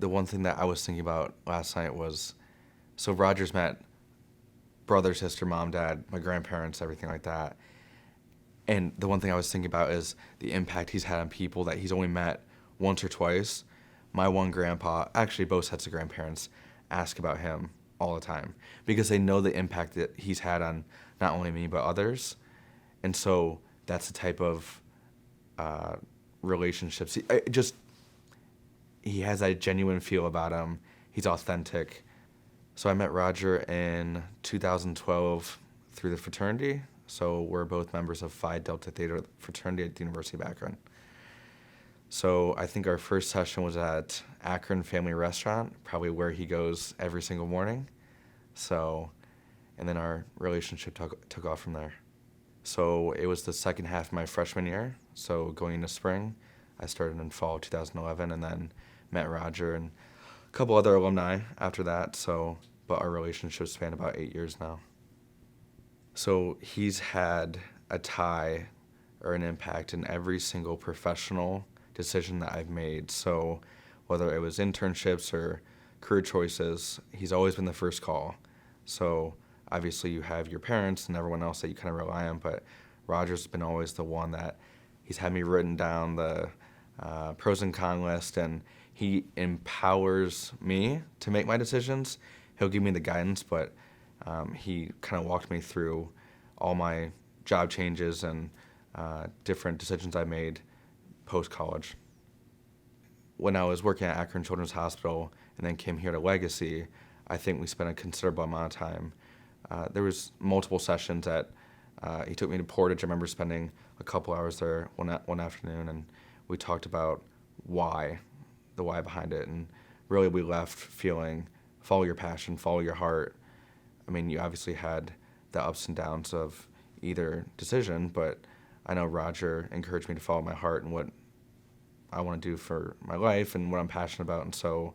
the one thing that I was thinking about last night was, so Roger's met brother, sister, mom, dad, my grandparents, everything like that. And the one thing I was thinking about is the impact he's had on people that he's only met once or twice. My one grandpa, actually both sets of grandparents, ask about him all the time because they know the impact that he's had on not only me but others. And so that's the type of uh, relationships. He has that genuine feel about him. He's authentic. So I met Roger in 2012 through the fraternity. So we're both members of Phi Delta Theta fraternity at the University of Akron. So I think our first session was at Akron Family Restaurant, probably where he goes every single morning. So, and then our relationship took off from there. So it was the second half of my freshman year. So going into spring, I started in fall 2011 and then met Roger and a couple other alumni after that. So, but our relationship spanned about 8 years now. So he's had a tie or an impact in every single professional decision that I've made. So whether it was internships or career choices, he's always been the first call. So obviously you have your parents and everyone else that you kind of rely on, but Roger's been always the one that he's had me written down the pros and con list, and he empowers me to make my decisions. He'll give me the guidance, but he kind of walked me through all my job changes and different decisions I made post-college. When I was working at Akron Children's Hospital and then came here to Legacy, I think we spent a considerable amount of time. There was multiple sessions that he took me to Portage. I remember spending a couple hours there one afternoon, and we talked about the why behind it, and really we left feeling, follow your passion, follow your heart. I mean, you obviously had the ups and downs of either decision, but I know Roger encouraged me to follow my heart and what I want to do for my life and what I'm passionate about. And so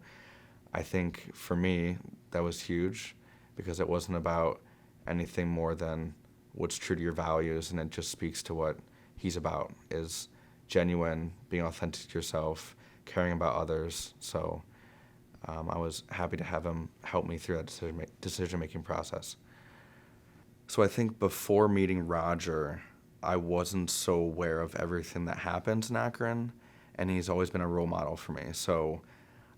I think for me, that was huge because it wasn't about anything more than what's true to your values, and it just speaks to what he's about, is genuine, being authentic to yourself, caring about others. So I was happy to have him help me through that decision-making process. So I think before meeting Roger, I wasn't so aware of everything that happens in Akron, and he's always been a role model for me. So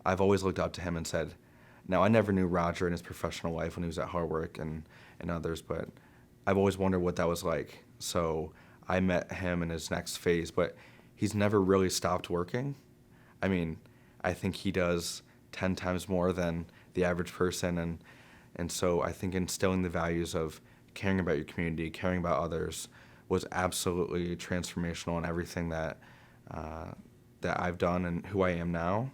I've always looked up to him and said, now I never knew Roger in his professional life when he was at Hartwick and others, but I've always wondered what that was like. So I met him in his next phase, but he's never really stopped working. I mean, I think he does 10 times more than the average person, and so I think instilling the values of caring about your community, caring about others, was absolutely transformational in everything that I've done and who I am now.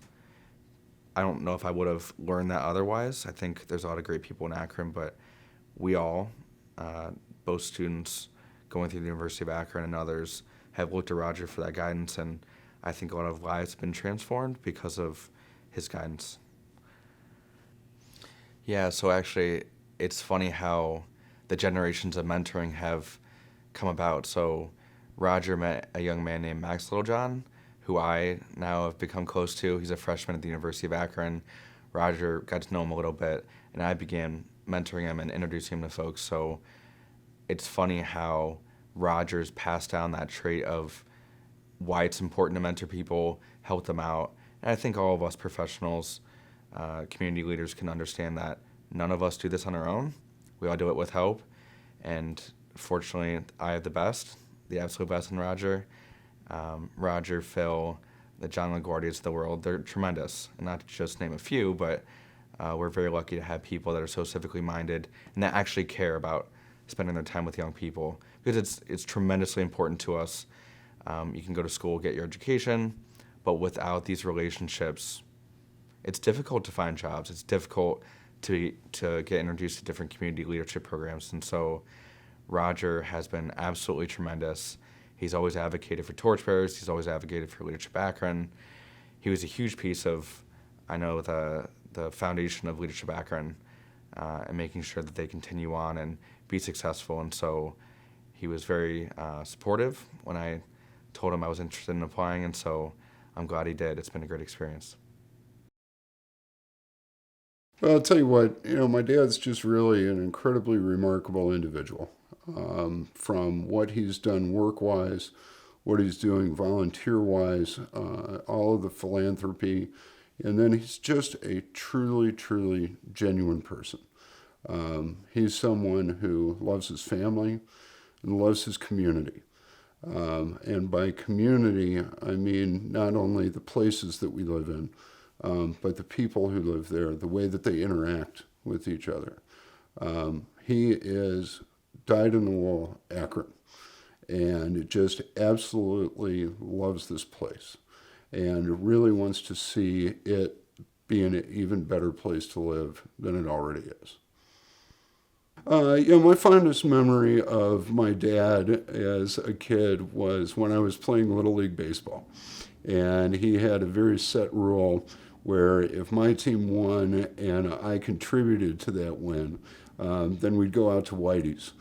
I don't know if I would have learned that otherwise. I think there's a lot of great people in Akron, but we all, both students going through the University of Akron and others, have looked to Roger for that guidance, and I think a lot of lives have been transformed because of his guidance. Yeah, so actually, it's funny how the generations of mentoring have come about. So Roger met a young man named Max Littlejohn, who I now have become close to. He's a freshman at the University of Akron. Roger got to know him a little bit, and I began mentoring him and introducing him to folks. So it's funny how Roger's passed down that trait of why it's important to mentor people, help them out. And I think all of us professionals, community leaders can understand that none of us do this on our own. We all do it with help. And fortunately, I have the absolute best in Roger. Roger, Phil, the John LaGuardias of the world, they're tremendous. And not to just name a few, but we're very lucky to have people that are so civically minded and that actually care about spending their time with young people, because it's tremendously important to us. You can go to school, get your education, but without these relationships, it's difficult to find jobs. It's difficult to get introduced to different community leadership programs. And so Roger has been absolutely tremendous. He's always advocated for torchbearers. He's always advocated for Leadership Akron. He was a huge piece of, I know, the foundation of Leadership Akron, and making sure that they continue on and be successful. And so he was very supportive when I told him I was interested in applying, and so I'm glad he did. It's been a great experience. Well, I'll tell you what, my dad's just really an incredibly remarkable individual. From what he's done work wise, what he's doing volunteer wise, all of the philanthropy, and then he's just a truly, truly genuine person. He's someone who loves his family and loves his community. And by community, I mean not only the places that we live in, but the people who live there, the way that they interact with each other. He is dyed in the wool Akron and just absolutely loves this place and really wants to see it be an even better place to live than it already is. My fondest memory of my dad as a kid was when I was playing Little League Baseball. And he had a very set rule where if my team won and I contributed to that win, then we'd go out to Whitey's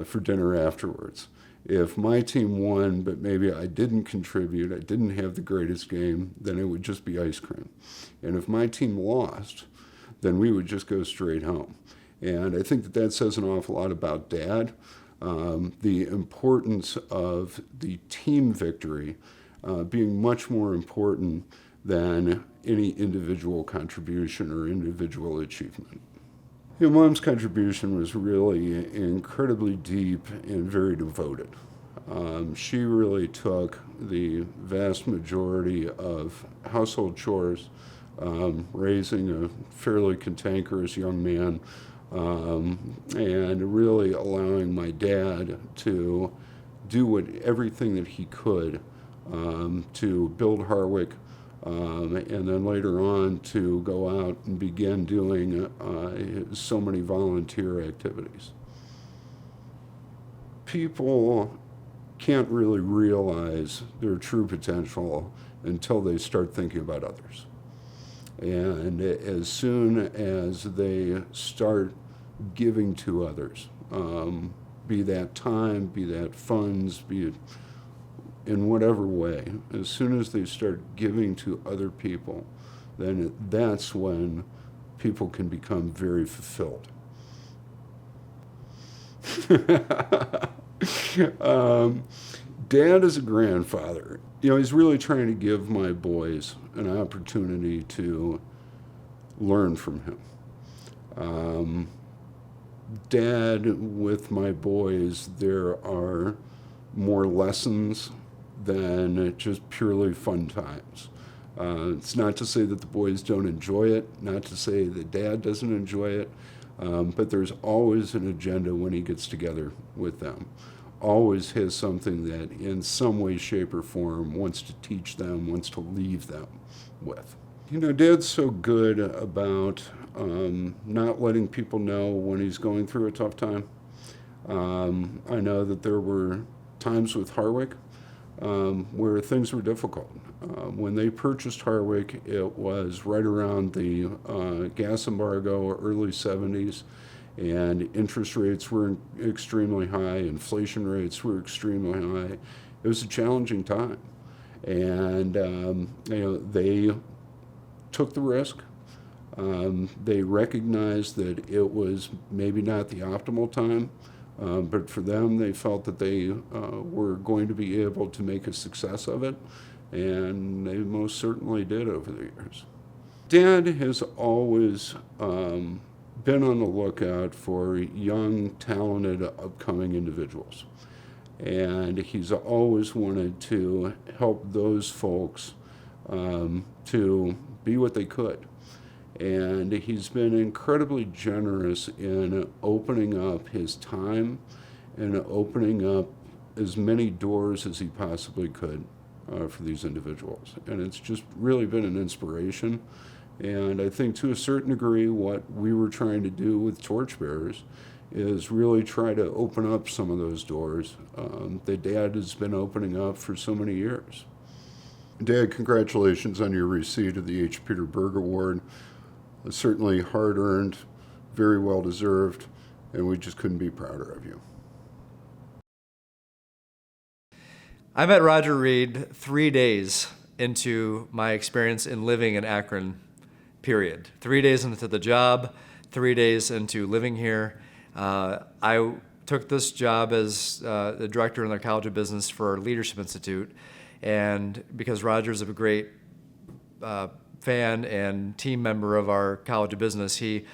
for dinner afterwards. If my team won, but maybe I didn't contribute, I didn't have the greatest game, then it would just be ice cream. And if my team lost, then we would just go straight home. And I think that that says an awful lot about Dad, the importance of the team victory being much more important than any individual contribution or individual achievement. Mom's contribution was really incredibly deep and very devoted. She really took the vast majority of household chores, raising a fairly cantankerous young man, and really allowing my dad to do everything that he could to build Harwick, and then later on to go out and begin doing so many volunteer activities. People can't really realize their true potential until they start thinking about others. And as soon as they start giving to others, be that time, be that funds, be it in whatever way, as soon as they start giving to other people, then that's when people can become very fulfilled. Dad is a grandfather. He's really trying to give my boys an opportunity to learn from him. Dad, with my boys, there are more lessons than just purely fun times. It's not to say that the boys don't enjoy it, not to say that Dad doesn't enjoy it, but there's always an agenda when he gets together with them. Always has something that in some way, shape, or form wants to teach them, wants to leave them with. Dad's so good about not letting people know when he's going through a tough time. I know that there were times with Harwick where things were difficult. When they purchased Harwick, it was right around the gas embargo, early 70s, and interest rates were extremely high, inflation rates were extremely high. It was a challenging time. And, they took the risk. They recognized that it was maybe not the optimal time, but for them, they felt that they were going to be able to make a success of it, and they most certainly did over the years. Dad has always been on the lookout for young, talented, upcoming individuals. And he's always wanted to help those folks to be what they could. And he's been incredibly generous in opening up his time and opening up as many doors as he possibly could for these individuals. And it's just really been an inspiration. And I think to a certain degree, what we were trying to do with Torchbearers is really try to open up some of those doors that Dad has been opening up for so many years. Dad, congratulations on your receipt of the H. Peter Berg Award. It's certainly hard-earned, very well-deserved, and we just couldn't be prouder of you. I met Roger Reed 3 days into my experience in living in Akron. period. 3 days into the job, 3 days into living here. I took this job as the director in the College of Business for our Leadership Institute. And because Roger's a great fan and team member of our College of Business, he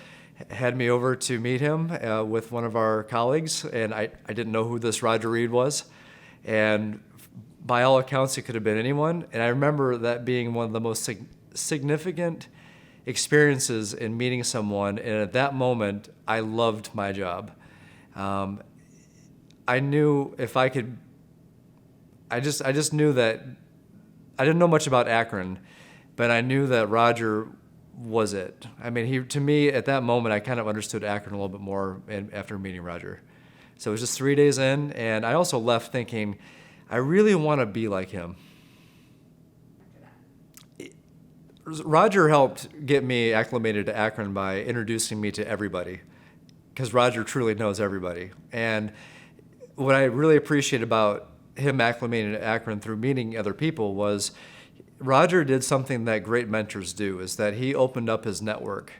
had me over to meet him with one of our colleagues, and I didn't know who this Roger Reed was. And by all accounts, it could have been anyone. And I remember that being one of the most significant experiences in meeting someone. And at that moment, I loved my job. I knew if I could, I just knew that I didn't know much about Akron, but I knew that Roger was it. I mean, to me, at that moment, I kind of understood Akron a little bit more after meeting Roger. So it was just 3 days in, and I also left thinking, I really want to be like him. Roger helped get me acclimated to Akron by introducing me to everybody, because Roger truly knows everybody. And what I really appreciate about him acclimating to Akron through meeting other people was Roger did something that great mentors do, is that he opened up his network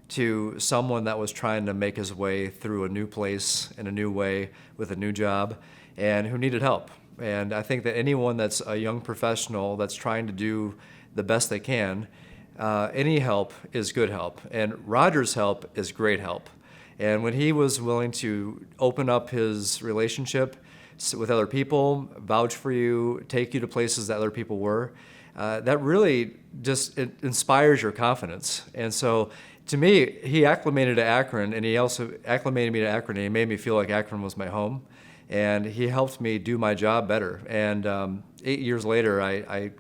to someone that was trying to make his way through a new place in a new way with a new job and who needed help. And I think that anyone that's a young professional that's trying to do the best they can, any help is good help. And Roger's help is great help. And when he was willing to open up his relationship with other people, vouch for you, take you to places that other people were, that really just it inspires your confidence. And so to me, he acclimated to Akron, and he also acclimated me to Akron, and he made me feel like Akron was my home. And he helped me do my job better. And 8 years later, I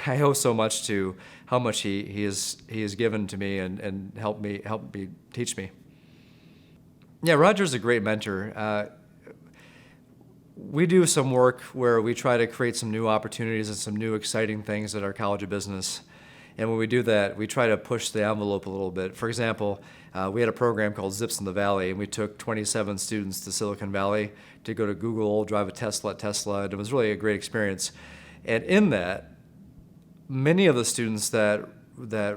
owe so much to how much he has given to me and helped me teach me. Yeah, Roger's a great mentor. We do some work where we try to create some new opportunities and some new exciting things at our College of Business. And when we do that, we try to push the envelope a little bit. For example, we had a program called Zips in the Valley, and we took 27 students to Silicon Valley to go to Google, drive a Tesla at Tesla, and it was really a great experience. And in that, many of the students that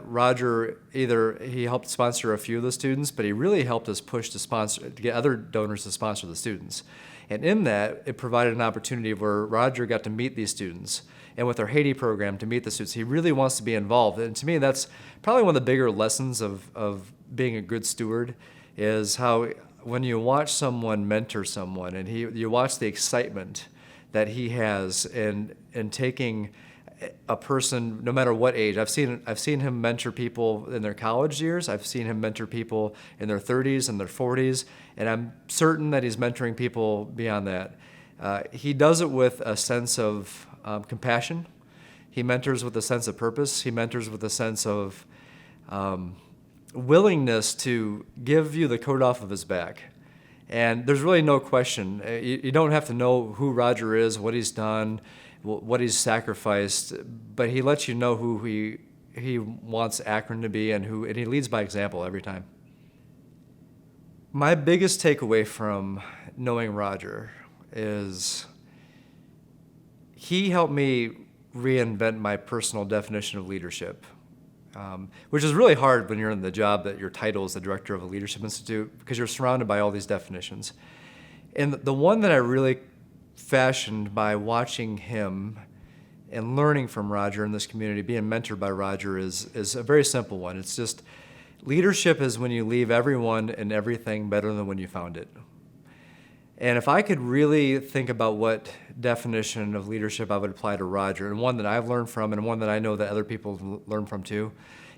Roger, either he helped sponsor a few of the students, but he really helped us push to get other donors to sponsor the students. And in that, it provided an opportunity where Roger got to meet these students. And with our Haiti program, to meet the students, he really wants to be involved. And to me, that's probably one of the bigger lessons of being a good steward, is how when you watch someone mentor someone, and you watch the excitement that he has in taking a person, no matter what age. I've seen him mentor people in their college years. I've seen him mentor people in their 30s and their 40s, and I'm certain that he's mentoring people beyond that. He does it with a sense of compassion. He mentors with a sense of purpose. He mentors with a sense of willingness to give you the coat off of his back. And there's really no question. You don't have to know who Roger is, what he's done, what he's sacrificed, but he lets you know who he wants Akron to be, and he leads by example every time. My biggest takeaway from knowing Roger is he helped me reinvent my personal definition of leadership, which is really hard when you're in the job that your title is the director of a leadership institute, because you're surrounded by all these definitions. And the one that I really fashioned by watching him and learning from Roger in this community, being mentored by Roger, is a very simple one. It's just, leadership is when you leave everyone and everything better than when you found it. And if I could really think about what definition of leadership I would apply to Roger, and one that I've learned from and one that I know that other people learn from too,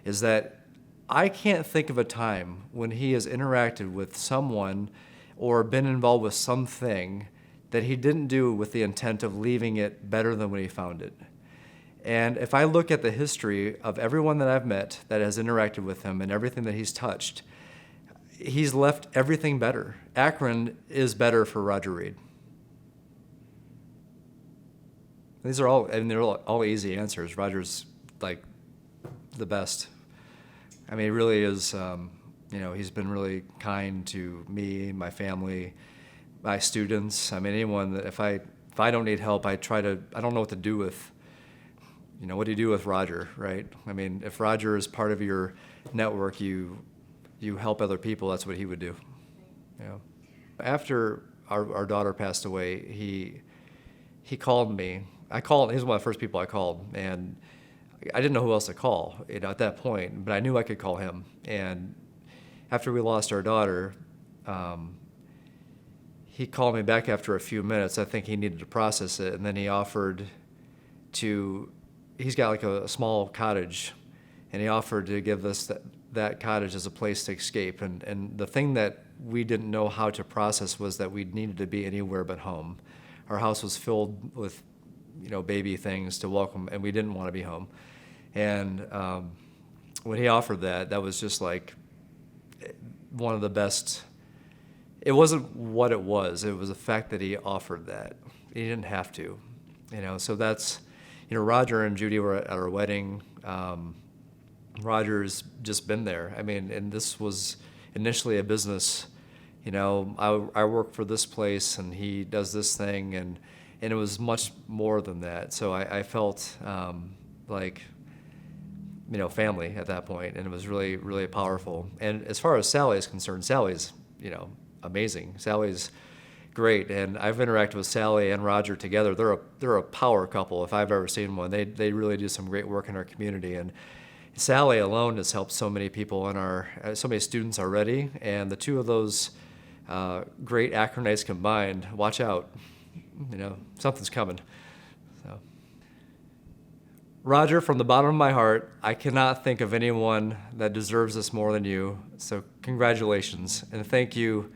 is that I can't think of a time when he has interacted with someone or been involved with something that he didn't do with the intent of leaving it better than when he found it. And if I look at the history of everyone that I've met that has interacted with him and everything that he's touched, he's left everything better. Akron is better for Roger Reed. These are all, and they're all easy answers. Roger's like the best. I mean, he really is, he's been really kind to me, my family, my students. I mean, anyone that if I don't need help, I don't know what to do with what do you do with Roger, right? I mean, if Roger is part of your network, you help other people. That's what he would do. Yeah. After our daughter passed away, he called me. He was one of the first people I called, and I didn't know who else to call, at that point, but I knew I could call him. And after we lost our daughter, he called me back after a few minutes. I think he needed to process it, and then he offered he's got like a small cottage, and he offered to give us that cottage as a place to escape. And the thing that we didn't know how to process was that we needed to be anywhere but home. Our house was filled with, baby things to welcome, and we didn't want to be home. And when he offered that was just like one of the best. It wasn't what it was the fact that he offered that. He didn't have to, so that's, Roger and Judy were at our wedding. Roger's just been there. I mean, and this was initially a business. I work for this place, and he does this thing, and it was much more than that. So I felt like, family at that point, and it was really, really powerful. And as far as Sally is concerned, Sally's, amazing. Sally's great, and I've interacted with Sally and Roger together. They're a power couple if I've ever seen one. They really do some great work in our community, and Sally alone has helped so many people so many students already, and the two of those great Akronites combined, watch out, something's coming. So, Roger, from the bottom of my heart, I cannot think of anyone that deserves this more than you. So congratulations, and thank you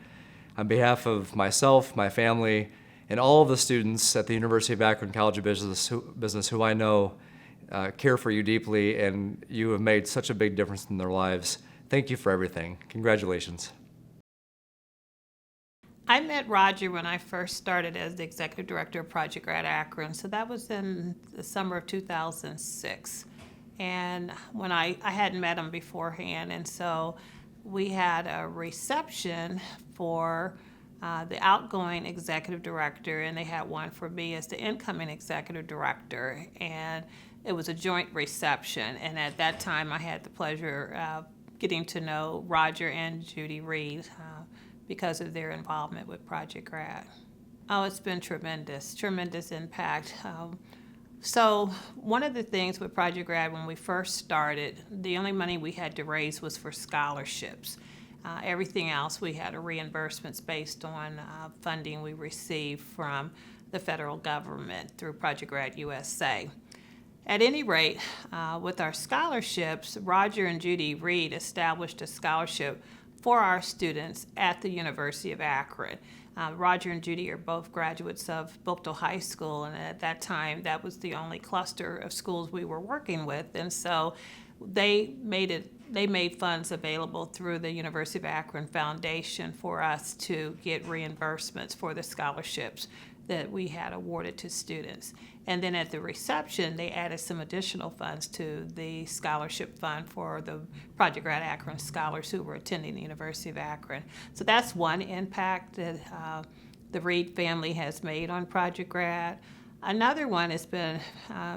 on behalf of myself, my family, and all of the students at the University of Akron College of Business who I know care for you deeply, and you have made such a big difference in their lives. Thank you for everything. Congratulations. I met Roger when I first started as the executive director of Project Grad Akron, so that was in the summer of 2006. And when I hadn't met him beforehand, and so we had a reception for the outgoing executive director, and they had one for me as the incoming executive director, and it was a joint reception. And at that time, I had the pleasure of getting to know Roger and Judy Reed because of their involvement with Project Grad. Oh, it's been tremendous impact. So one of the things with Project Grad when we first started, the only money we had to raise was for scholarships. Everything else we had a reimbursements based on funding we received from the federal government through Project Grad USA. At any rate, with our scholarships, Roger and Judy Reed established a scholarship for our students at the University of Akron. Roger and Judy are both graduates of Buchtel High School, and at that time, that was the only cluster of schools we were working with. And so they made funds available through the University of Akron Foundation for us to get reimbursements for the scholarships that we had awarded to students. And then at the reception, they added some additional funds to the scholarship fund for the Project Grad Akron scholars who were attending the University of Akron. So that's one impact that the Reed family has made on Project Grad. Another one has been,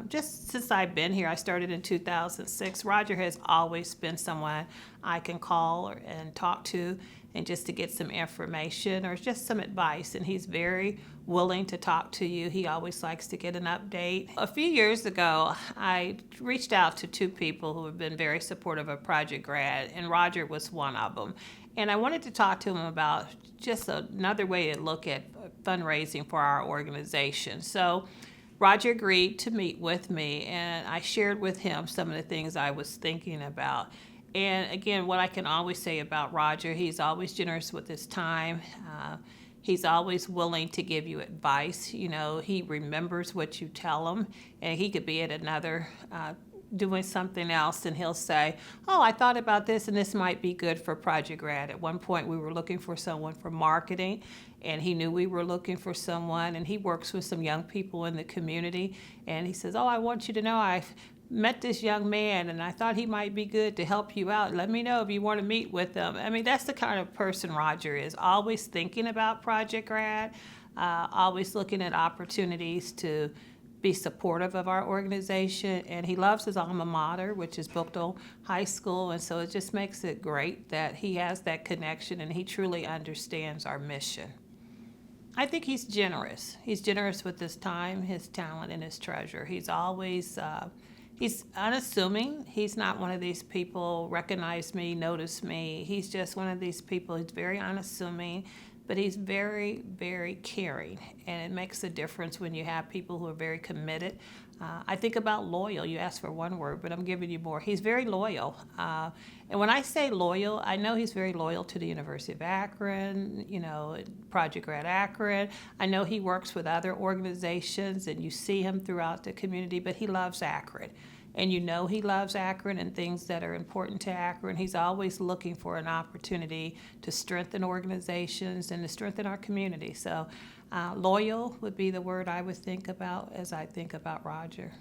just since I've been here, I started in 2006, Roger has always been someone I can call and talk to and just to get some information or just some advice, and he's very willing to talk to you. He always likes to get an update. A few years ago, I reached out to two people who have been very supportive of Project Grad, and Roger was one of them. And I wanted to talk to him about just another way to look at fundraising for our organization. So Roger agreed to meet with me, and I shared with him some of the things I was thinking about. And again, what I can always say about Roger, he's always generous with his time. He's always willing to give you advice. You know, he remembers what you tell him, and he could be at another doing something else, and he'll say, oh, I thought about this, and this might be good for Project Grad. At one point, we were looking for someone for marketing, and he knew we were looking for someone, and he works with some young people in the community, and he says, oh, I want you to know I've met this young man, and I thought he might be good to help you out. Let me know if you want to meet with him. I mean, that's the kind of person Roger is, always thinking about Project Grad, always looking at opportunities to be supportive of our organization, and he loves his alma mater, which is Bookdale High School, and so it just makes it great that he has that connection and he truly understands our mission. I think he's generous. He's generous with his time, his talent, and his treasure. He's always, he's unassuming. He's not one of these people, recognize me, notice me. He's just one of these people, he's very unassuming, but he's very, very caring. And it makes a difference when you have people who are very committed. I think about loyal. You asked for one word, but I'm giving you more. He's very loyal. And when I say loyal, I know he's very loyal to the University of Akron, you know, Project Grad Akron. I know he works with other organizations and you see him throughout the community, but he loves Akron. And you know he loves Akron and things that are important to Akron. He's always looking for an opportunity to strengthen organizations and to strengthen our community. So loyal would be the word I would think about as I think about Roger.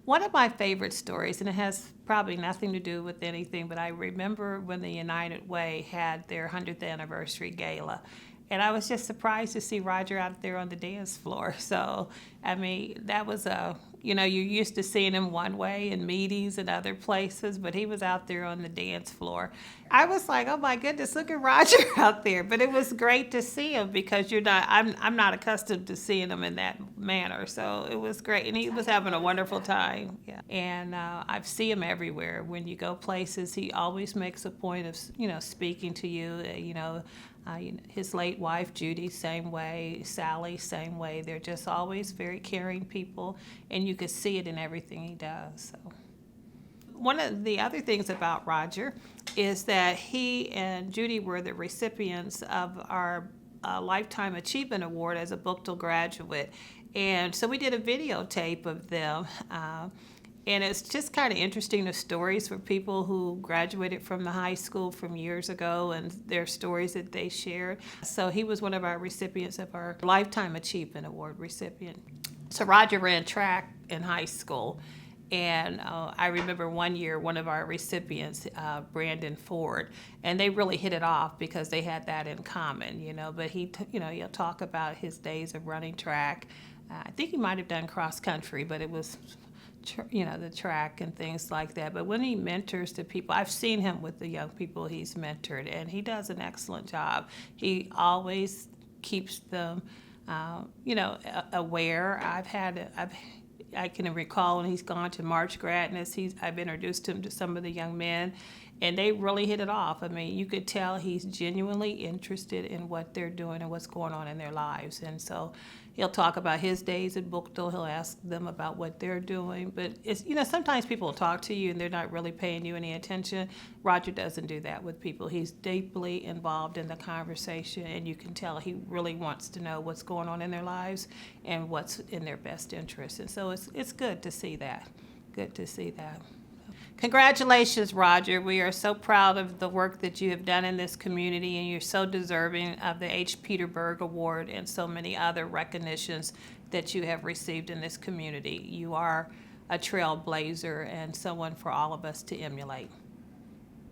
One of my favorite stories, and it has probably nothing to do with anything, but I remember when the United Way had their 100th anniversary gala. And I was just surprised to see Roger out there on the dance floor. So, I mean, that was you know, you're used to seeing him one way in meetings and other places, but he was out there on the dance floor. I was like, oh my goodness, look at Roger out there. But it was great to see him because I'm not accustomed to seeing him in that manner. So it was great. And he was having a wonderful time. Yeah. And I see him everywhere. When you go places, he always makes a point of, you know, speaking to you, you know, his late wife, Judy, same way. Sally, same way. They're just always very caring people, and you could see it in everything he does. So, one of the other things about Roger is that he and Judy were the recipients of our Lifetime Achievement Award as a Bookdale graduate. And so we did a videotape of them. And it's just kind of interesting, the stories for people who graduated from the high school from years ago and their stories that they shared. So he was one of our recipients of our Lifetime Achievement Award recipient. So Roger ran track in high school. And I remember one year, one of our recipients, Brandon Ford, and they really hit it off because they had that in common, you know. But he'll talk about his days of running track. I think he might have done cross country, but it was, you know, the track and things like that. But when he mentors the people, I've seen him with the young people he's mentored, and he does an excellent job. He always keeps them, you know, aware. I can recall when he's gone to March Gradness, I've introduced him to some of the young men, and they really hit it off. I mean, you could tell he's genuinely interested in what they're doing and what's going on in their lives. And so he'll talk about his days at Bookdale. He'll ask them about what they're doing. But it's, you know, sometimes people will talk to you and they're not really paying you any attention. Roger doesn't do that with people. He's deeply involved in the conversation, and you can tell he really wants to know what's going on in their lives and what's in their best interest. And so it's good to see that. Good to see that. Congratulations, Roger. We are so proud of the work that you have done in this community, and you're so deserving of the H. Peterberg Award and so many other recognitions that you have received in this community. You are a trailblazer and someone for all of us to emulate.